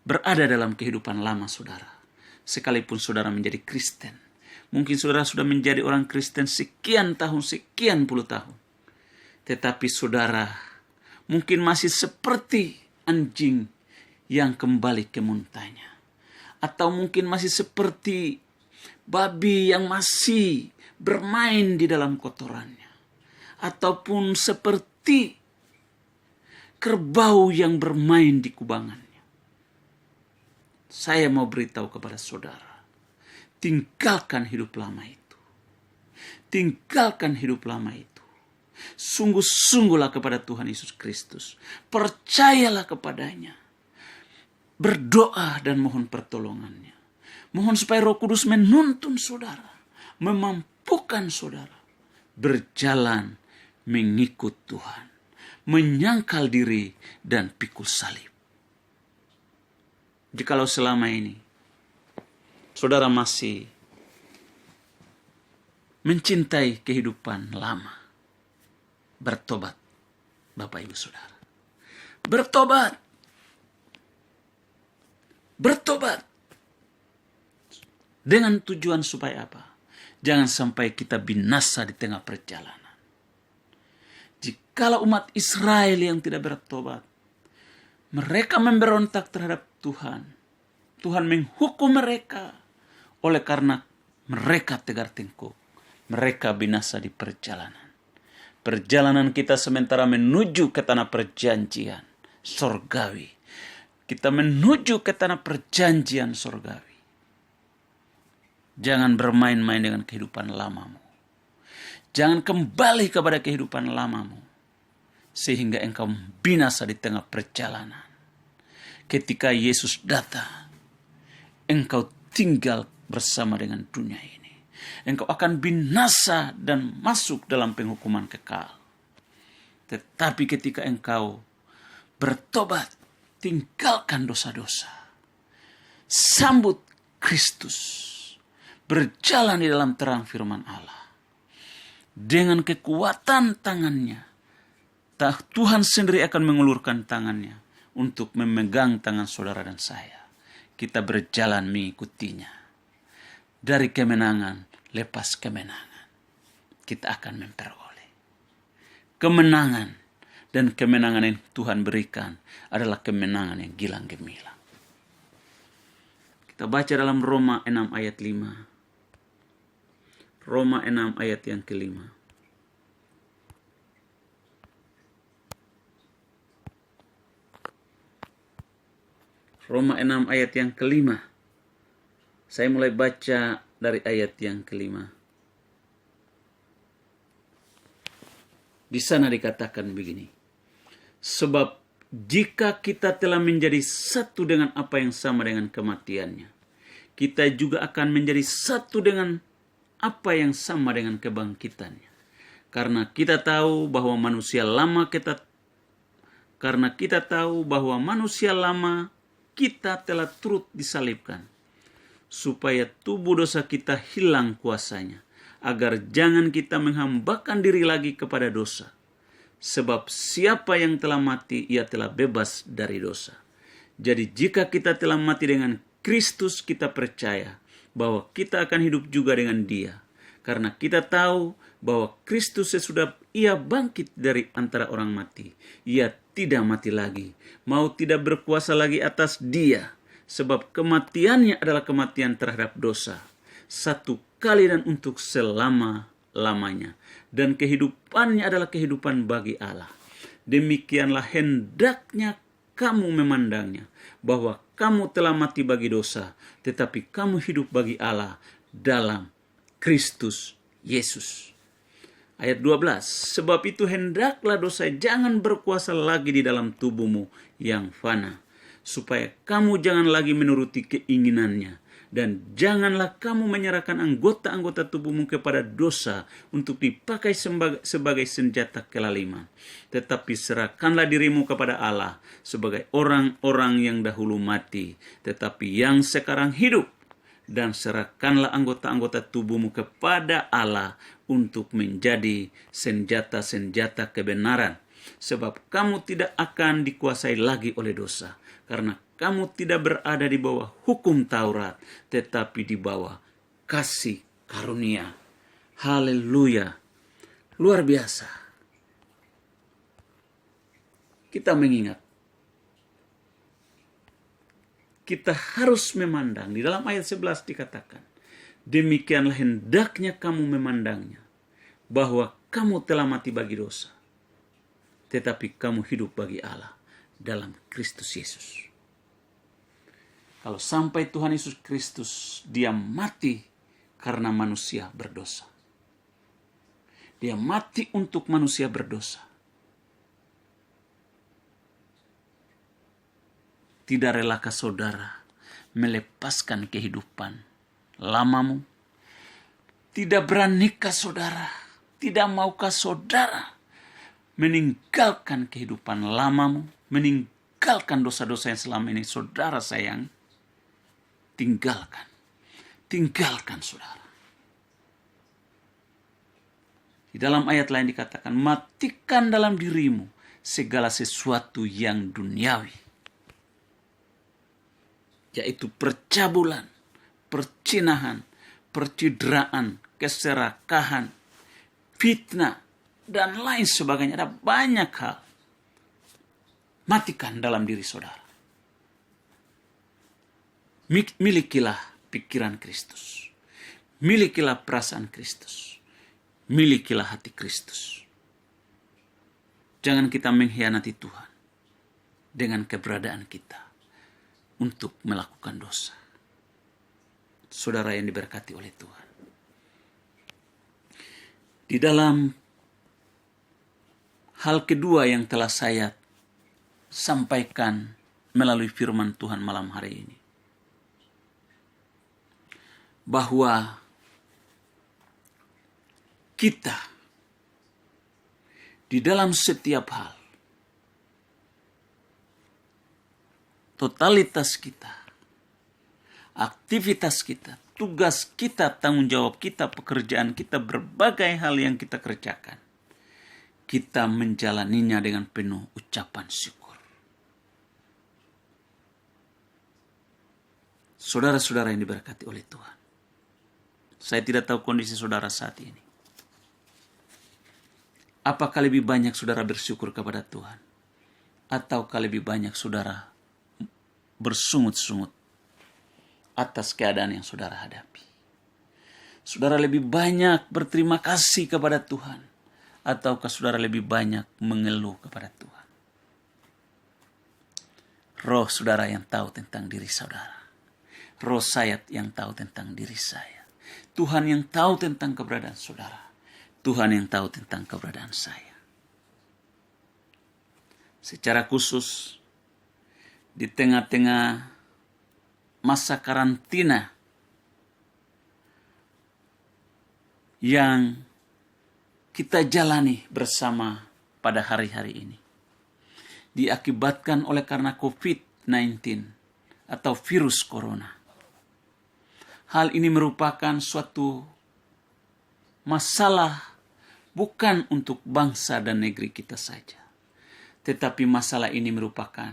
berada dalam kehidupan lama saudara, sekalipun saudara menjadi Kristen, mungkin saudara sudah menjadi orang Kristen sekian tahun, sekian puluh tahun, tetapi saudara mungkin masih seperti anjing yang kembali ke muntahnya, atau mungkin masih seperti babi yang masih bermain di dalam kotorannya, ataupun seperti kerbau yang bermain di kubangannya. Saya mau beritahu kepada saudara, tinggalkan hidup lama itu. Tinggalkan hidup lama itu. Sungguh-sungguhlah kepada Tuhan Yesus Kristus. Percayalah kepadanya. Berdoa dan mohon pertolongannya. Mohon supaya Roh Kudus menuntun saudara, memampukan saudara berjalan mengikut Tuhan, menyangkal diri dan pikul salib. Jikalau selama ini saudara masih mencintai kehidupan lama, bertobat Bapak Ibu Saudara. Bertobat. Bertobat. Dengan tujuan supaya apa? Jangan sampai kita binasa di tengah perjalanan. Jikalau umat Israel yang tidak bertobat, mereka memberontak terhadap Tuhan. Tuhan menghukum mereka oleh karena mereka tegar tengkuk. Mereka binasa di perjalanan. Perjalanan kita sementara menuju ke tanah perjanjian sorgawi. Kita menuju ke tanah perjanjian surgawi. Jangan bermain-main dengan kehidupan lamamu. Jangan kembali kepada kehidupan lamamu, sehingga engkau binasa di tengah perjalanan. Ketika Yesus datang, engkau tinggal bersama dengan dunia ini. Engkau akan binasa dan masuk dalam penghukuman kekal. Tetapi ketika engkau bertobat, tinggalkan dosa-dosa, sambut Kristus, berjalan di dalam terang firman Allah. Dengan kekuatan tangannya, Tuhan sendiri akan mengulurkan tangannya untuk memegang tangan saudara dan saya. Kita berjalan mengikutinya. Dari kemenangan, lepas kemenangan, kita akan memperoleh kemenangan. Dan kemenangan yang Tuhan berikan adalah kemenangan yang gilang gemilang. Kita baca dalam Roma 6 ayat 5. Roma 6 ayat yang kelima. Roma 6 ayat yang kelima. Saya mulai baca dari ayat yang kelima. Di sana dikatakan begini. Sebab jika kita telah menjadi satu dengan apa yang sama dengan kematiannya, kita juga akan menjadi satu dengan apa yang sama dengan kebangkitannya. Karena kita tahu bahwa manusia lama kita telah turut disalibkan, supaya tubuh dosa kita hilang kuasanya, agar jangan kita menghambakan diri lagi kepada dosa. Sebab siapa yang telah mati, ia telah bebas dari dosa. Jadi jika kita telah mati dengan Kristus, kita percaya bahwa kita akan hidup juga dengan Dia. Karena kita tahu bahwa Kristus sesudah ia bangkit dari antara orang mati, ia tidak mati lagi, mau tidak berkuasa lagi atas dia. Sebab kematiannya adalah kematian terhadap dosa, satu kali dan untuk selama-lamanya. Dan kehidupannya adalah kehidupan bagi Allah. Demikianlah hendaknya kamu memandangnya, bahwa kamu telah mati bagi dosa, tetapi kamu hidup bagi Allah dalam Kristus Yesus. Ayat 12, sebab itu hendaklah dosa jangan berkuasa lagi di dalam tubuhmu yang fana, supaya kamu jangan lagi menuruti keinginannya. Dan janganlah kamu menyerahkan anggota-anggota tubuhmu kepada dosa untuk dipakai sebagai senjata kelaliman. Tetapi serahkanlah dirimu kepada Allah sebagai orang-orang yang dahulu mati, tetapi yang sekarang hidup. Dan serahkanlah anggota-anggota tubuhmu kepada Allah untuk menjadi senjata-senjata kebenaran. Sebab kamu tidak akan dikuasai lagi oleh dosa, karena kamu tidak berada di bawah hukum Taurat, tetapi di bawah kasih karunia. Haleluya. Luar biasa. Kita mengingat, kita harus memandang. Di dalam ayat 11 dikatakan, demikianlah hendaknya kamu memandangnya, bahwa kamu telah mati bagi dosa, tetapi kamu hidup bagi Allah dalam Kristus Yesus. Kalau sampai Tuhan Yesus Kristus, dia mati karena manusia berdosa. Dia mati untuk manusia berdosa. Tidak relakah saudara melepaskan kehidupan lamamu? Tidak beranikah saudara, tidak maukah saudara meninggalkan kehidupan lamamu, meninggalkan dosa-dosa yang selama ini saudara sayang? Tinggalkan saudara. Di dalam ayat lain dikatakan, matikan dalam dirimu segala sesuatu yang duniawi, yaitu percabulan, percinahan, percideraan, keserakahan, fitnah, dan lain sebagainya. Ada banyak hal. Matikan dalam diri saudara. Milikilah pikiran Kristus. Milikilah perasaan Kristus. Milikilah hati Kristus. Jangan kita mengkhianati Tuhan dengan keberadaan kita. untuk melakukan dosa. Saudara yang diberkati oleh Tuhan. Di dalam hal kedua yang telah saya sampaikan melalui firman Tuhan malam hari ini, bahwa kita di dalam setiap hal, totalitas kita, aktivitas kita, tugas kita, tanggung jawab kita, pekerjaan kita, berbagai hal yang kita kerjakan, kita menjalaninya dengan penuh ucapan syukur. Saudara-saudara yang diberkati oleh Tuhan, saya tidak tahu kondisi saudara saat ini. Apakah lebih banyak saudara bersyukur kepada Tuhan, ataukah lebih banyak saudara bersungut-sungut atas keadaan yang saudara hadapi? Saudara lebih banyak berterima kasih kepada Tuhan, ataukah saudara lebih banyak mengeluh kepada Tuhan? Roh saudara yang tahu tentang diri saudara, roh saya yang tahu tentang diri saya, Tuhan yang tahu tentang keberadaan saudara, Tuhan yang tahu tentang keberadaan saya. Secara khusus, di tengah-tengah masa karantina yang kita jalani bersama pada hari-hari ini, diakibatkan oleh karena COVID-19 atau virus corona. Hal ini merupakan suatu masalah bukan untuk bangsa dan negeri kita saja, tetapi masalah ini merupakan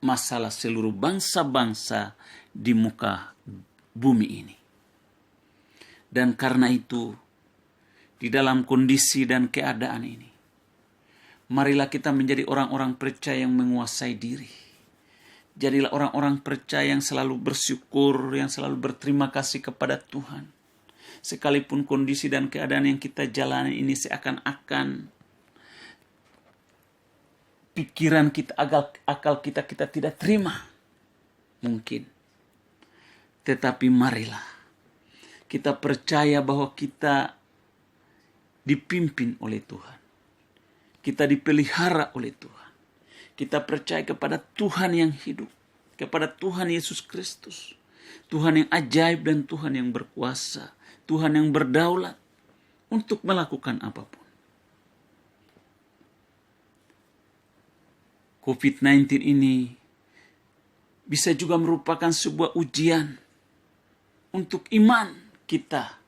masalah seluruh bangsa-bangsa di muka bumi ini. Dan karena itu, di dalam kondisi dan keadaan ini, marilah kita menjadi orang-orang percaya yang menguasai diri. Jadilah orang-orang percaya yang selalu bersyukur, yang selalu berterima kasih kepada Tuhan. Sekalipun kondisi dan keadaan yang kita jalani ini seakan-akan pikiran kita, akal kita tidak terima. Mungkin. Tetapi marilah kita percaya bahwa kita dipimpin oleh Tuhan. Kita dipelihara oleh Tuhan. Kita percaya kepada Tuhan yang hidup. Kepada Tuhan Yesus Kristus. Tuhan yang ajaib dan Tuhan yang berkuasa. Tuhan yang berdaulat untuk melakukan apapun. COVID-19 ini bisa juga merupakan sebuah ujian untuk iman kita,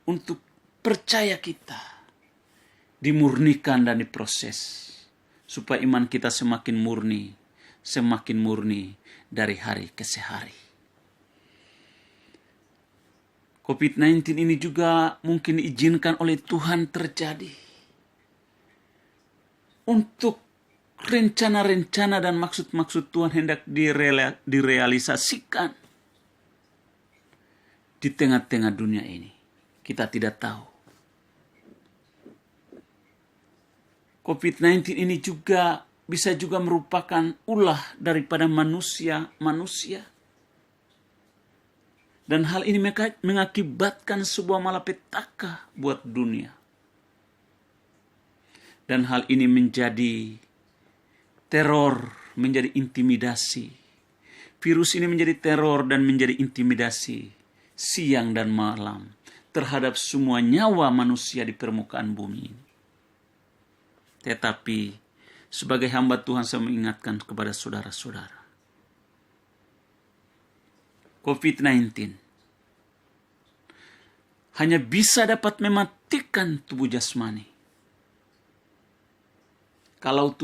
untuk percaya kita, dimurnikan dan diproses, supaya iman kita semakin murni dari hari ke hari. COVID-19 ini juga mungkin diizinkan oleh Tuhan terjadi untuk rencana-rencana dan maksud-maksud Tuhan hendak direalisasikan di tengah-tengah dunia ini. Kita tidak tahu. COVID-19 ini juga bisa juga merupakan ulah daripada manusia. Dan hal ini mengakibatkan sebuah malapetaka buat dunia. Dan hal ini menjadi teror, menjadi intimidasi. Virus ini menjadi teror dan menjadi intimidasi siang dan malam terhadap semua nyawa manusia di permukaan bumi ini. Tetapi sebagai hamba Tuhan saya mengingatkan kepada saudara-saudara, COVID-19 hanya bisa dapat mematikan tubuh jasmani. Kalau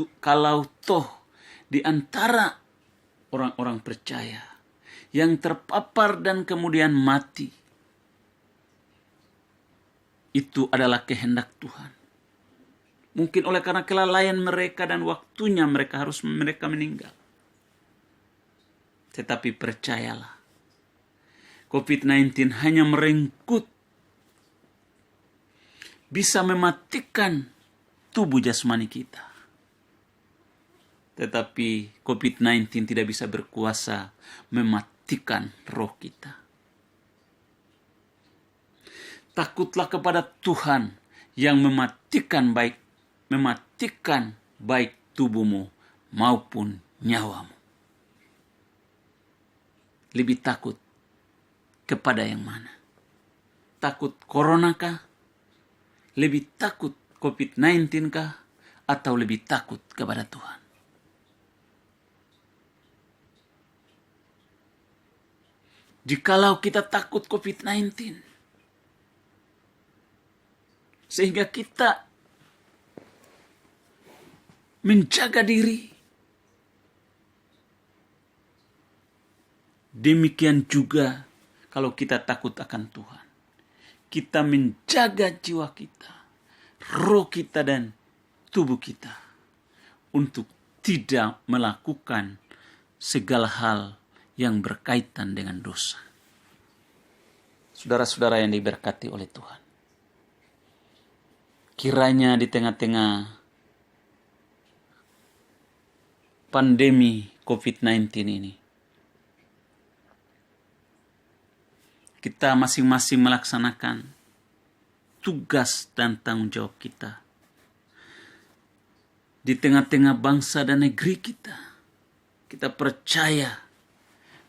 toh di antara orang-orang percaya yang terpapar dan kemudian mati, itu adalah kehendak Tuhan. Mungkin oleh karena kelalaian mereka dan waktunya mereka meninggal. Tetapi percayalah, COVID-19 hanya merenggut, bisa mematikan tubuh jasmani kita. Tetapi COVID-19 tidak bisa berkuasa mematikan roh kita. Takutlah kepada Tuhan yang mematikan baik tubuhmu maupun nyawamu. Lebih takut kepada yang mana? Takut corona kah? Lebih takut COVID-19 kah? Atau lebih takut kepada Tuhan? Jikalau kita takut COVID-19, sehingga kita menjaga diri, demikian juga kalau kita takut akan Tuhan. Kita menjaga jiwa kita, roh kita dan tubuh kita untuk tidak melakukan segala hal yang berkaitan dengan dosa. Saudara-saudara yang diberkati oleh Tuhan, kiranya di tengah-tengah pandemi COVID-19 ini, kita masing-masing melaksanakan tugas dan tanggung jawab kita di tengah-tengah bangsa dan negeri kita. Kita percaya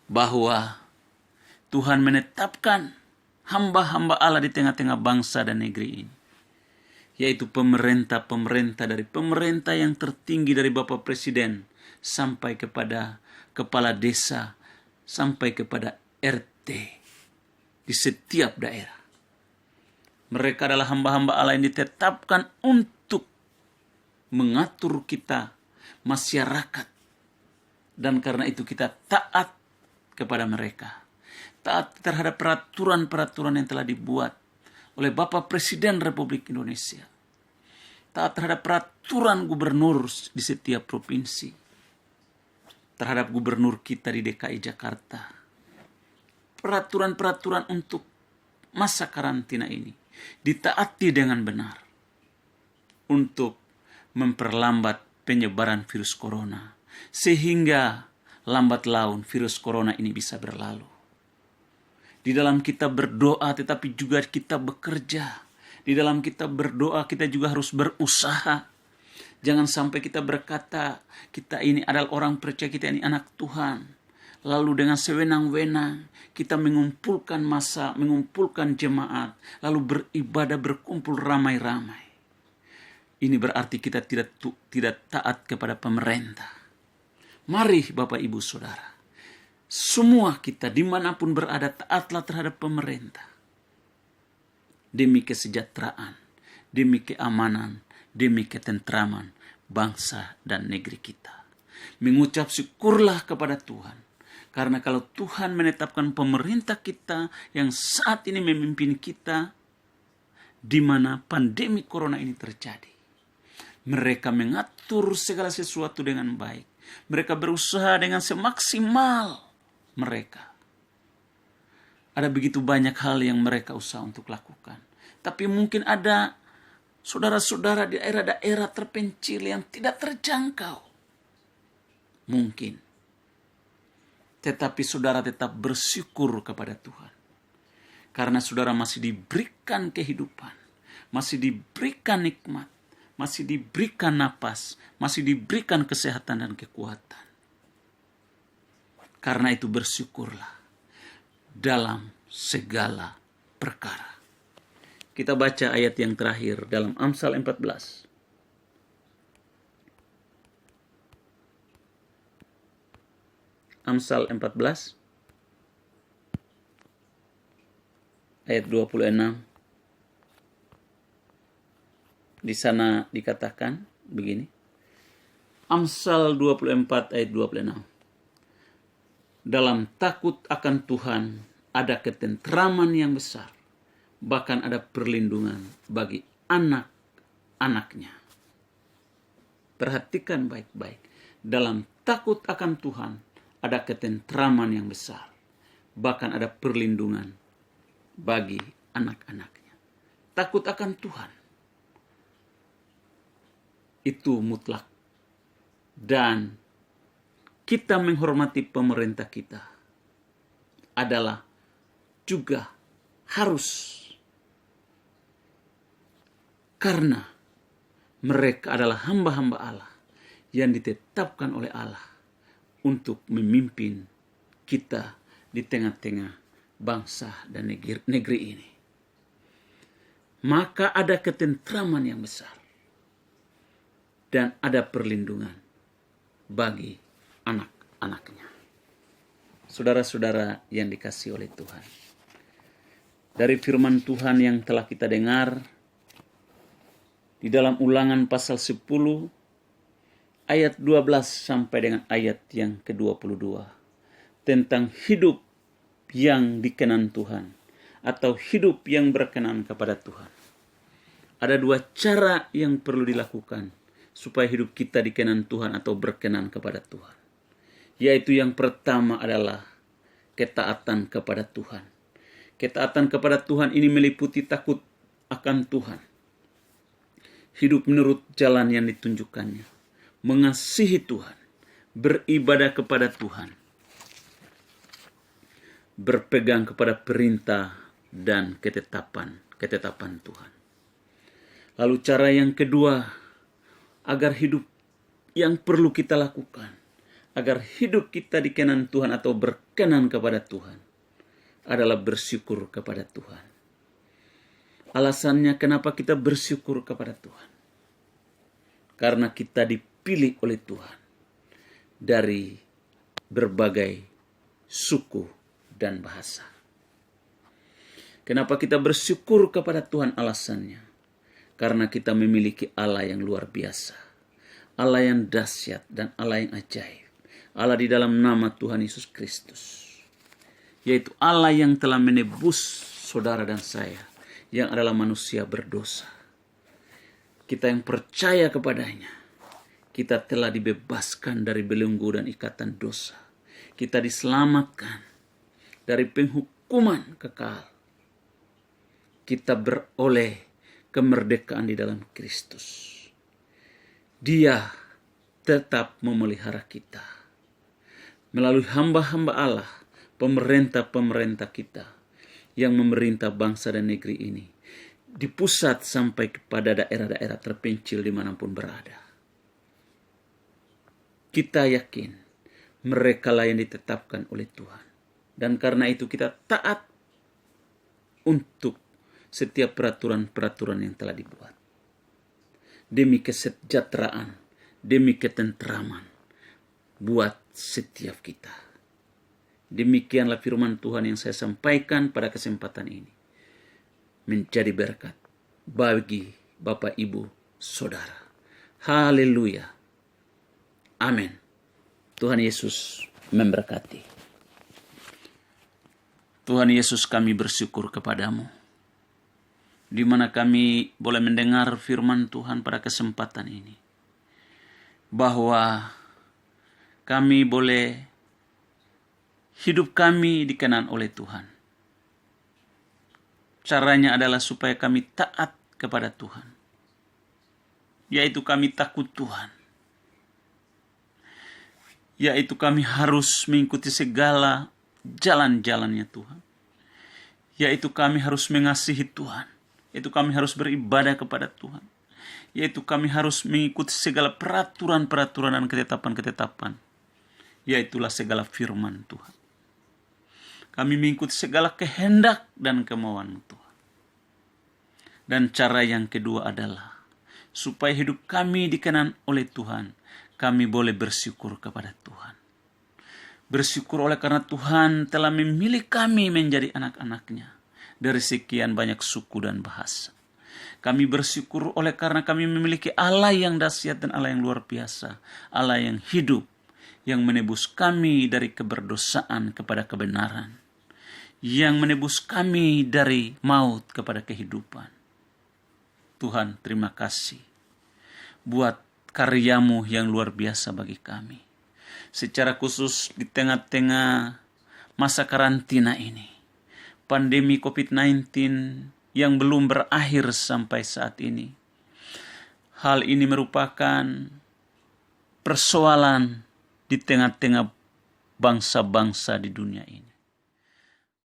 bahwa Tuhan menetapkan hamba-hamba Allah di tengah-tengah bangsa dan negeri ini, yaitu pemerintah dari pemerintah yang tertinggi dari Bapak Presiden sampai kepada kepala desa, sampai kepada RT di setiap daerah. Mereka adalah hamba-hamba Allah yang ditetapkan untuk mengatur kita, masyarakat, dan karena itu kita taat kepada mereka. Taat terhadap peraturan-peraturan yang telah dibuat oleh Bapak Presiden Republik Indonesia. Taat terhadap peraturan gubernur di setiap provinsi. Terhadap gubernur kita di DKI Jakarta. Peraturan-peraturan untuk masa karantina ini ditaati dengan benar untuk memperlambat penyebaran virus corona, sehingga lambat laun virus corona ini bisa berlalu. Di dalam kita berdoa tetapi juga kita bekerja. Di dalam kita berdoa kita juga harus berusaha. Jangan sampai kita berkata kita ini adalah orang percaya, kita ini anak Tuhan, lalu dengan sewenang-wenang kita mengumpulkan massa, mengumpulkan jemaat, lalu beribadah, berkumpul ramai-ramai. Ini berarti kita tidak taat kepada pemerintah. Mari Bapak Ibu Saudara, semua kita dimanapun berada taatlah terhadap pemerintah. Demi kesejahteraan, demi keamanan, demi ketentraman bangsa dan negeri kita. Mengucap syukurlah kepada Tuhan. Karena kalau Tuhan menetapkan pemerintah kita yang saat ini memimpin kita, di mana pandemi corona ini terjadi, mereka mengatur segala sesuatu dengan baik. Mereka berusaha dengan semaksimal mereka. Ada begitu banyak hal yang mereka usaha untuk lakukan. Tapi mungkin ada saudara-saudara di daerah-daerah terpencil yang tidak terjangkau. Mungkin. Tetapi saudara tetap bersyukur kepada Tuhan. Karena saudara masih diberikan kehidupan. Masih diberikan nikmat. Masih diberikan napas, masih diberikan kesehatan dan kekuatan. Karena itu bersyukurlah dalam segala perkara. Kita baca ayat yang terakhir dalam Amsal 14. Amsal 14 ayat 26. Di sana dikatakan begini. Amsal 24 ayat 26. Dalam takut akan Tuhan ada ketentraman yang besar. Bahkan ada perlindungan bagi anak-anaknya. Perhatikan baik-baik. Dalam takut akan Tuhan ada ketentraman yang besar. Bahkan ada perlindungan bagi anak-anaknya. Takut akan Tuhan itu mutlak dan kita menghormati pemerintah kita adalah juga harus, karena mereka adalah hamba-hamba Allah yang ditetapkan oleh Allah untuk memimpin kita di tengah-tengah bangsa dan negeri ini. Maka ada ketentraman yang besar dan ada perlindungan bagi anak-anaknya. Saudara-saudara yang dikasihi oleh Tuhan, dari firman Tuhan yang telah kita dengar di dalam Ulangan pasal 10 ayat 12 sampai dengan ayat yang ke-22 tentang hidup yang dikenan Tuhan atau hidup yang berkenan kepada Tuhan. Ada dua cara yang perlu dilakukan supaya hidup kita dikenan Tuhan atau berkenan kepada Tuhan. Yaitu yang pertama adalah ketaatan kepada Tuhan. Ketaatan kepada Tuhan ini meliputi takut akan Tuhan. Hidup menurut jalan yang ditunjukkannya. Mengasihi Tuhan. Beribadah kepada Tuhan. Berpegang kepada perintah dan ketetapan Tuhan. Lalu cara yang kedua, agar hidup yang perlu kita lakukan, agar hidup kita dikenan Tuhan atau berkenan kepada Tuhan, adalah bersyukur kepada Tuhan. Alasannya kenapa kita bersyukur kepada Tuhan? Karena kita dipilih oleh Tuhan dari berbagai suku dan bahasa. Kenapa kita bersyukur kepada Tuhan? Alasannya karena kita memiliki Allah yang luar biasa, Allah yang dahsyat dan Allah yang ajaib. Allah di dalam nama Tuhan Yesus Kristus, yaitu Allah yang telah menebus saudara dan saya yang adalah manusia berdosa. Kita yang percaya kepadanya, kita telah dibebaskan dari belenggu dan ikatan dosa. Kita diselamatkan dari penghukuman kekal. Kita beroleh kemerdekaan di dalam Kristus. Dia tetap memelihara kita melalui hamba-hamba Allah, pemerintah-pemerintah kita yang memerintah bangsa dan negeri ini, di pusat sampai kepada daerah-daerah terpencil dimanapun berada. Kita yakin mereka lah yang ditetapkan oleh Tuhan, dan karena itu kita taat untuk setiap peraturan-peraturan yang telah dibuat. Demi kesejahteraan, demi ketentraman buat setiap kita. Demikianlah firman Tuhan yang saya sampaikan pada kesempatan ini. Menjadi berkat bagi Bapak, Ibu, Saudara. Haleluya. Amin. Tuhan Yesus memberkati. Tuhan Yesus, kami bersyukur kepadamu, di mana kami boleh mendengar firman Tuhan pada kesempatan ini, bahwa kami boleh hidup kami dikenan oleh Tuhan. Caranya adalah supaya kami taat kepada Tuhan, yaitu kami takut Tuhan, yaitu kami harus mengikuti segala jalan-jalannya Tuhan, yaitu kami harus mengasihi Tuhan, yaitu kami harus beribadah kepada Tuhan, yaitu kami harus mengikuti segala peraturan-peraturan dan ketetapan-ketetapan, yaitulah segala firman Tuhan. Kami mengikuti segala kehendak dan kemauan Tuhan. Dan cara yang kedua adalah supaya hidup kami dikenan oleh Tuhan, kami boleh bersyukur kepada Tuhan. Bersyukur oleh karena Tuhan telah memilih kami menjadi anak-anaknya dari sekian banyak suku dan bahasa. Kami bersyukur oleh karena kami memiliki Allah yang dahsyat dan Allah yang luar biasa, Allah yang hidup, yang menebus kami dari keberdosaan kepada kebenaran, yang menebus kami dari maut kepada kehidupan. Tuhan, terima kasih buat karyamu yang luar biasa bagi kami. Secara khusus di tengah-tengah masa karantina ini, pandemi COVID-19 yang belum berakhir sampai saat ini. Hal ini merupakan persoalan di tengah-tengah bangsa-bangsa di dunia ini.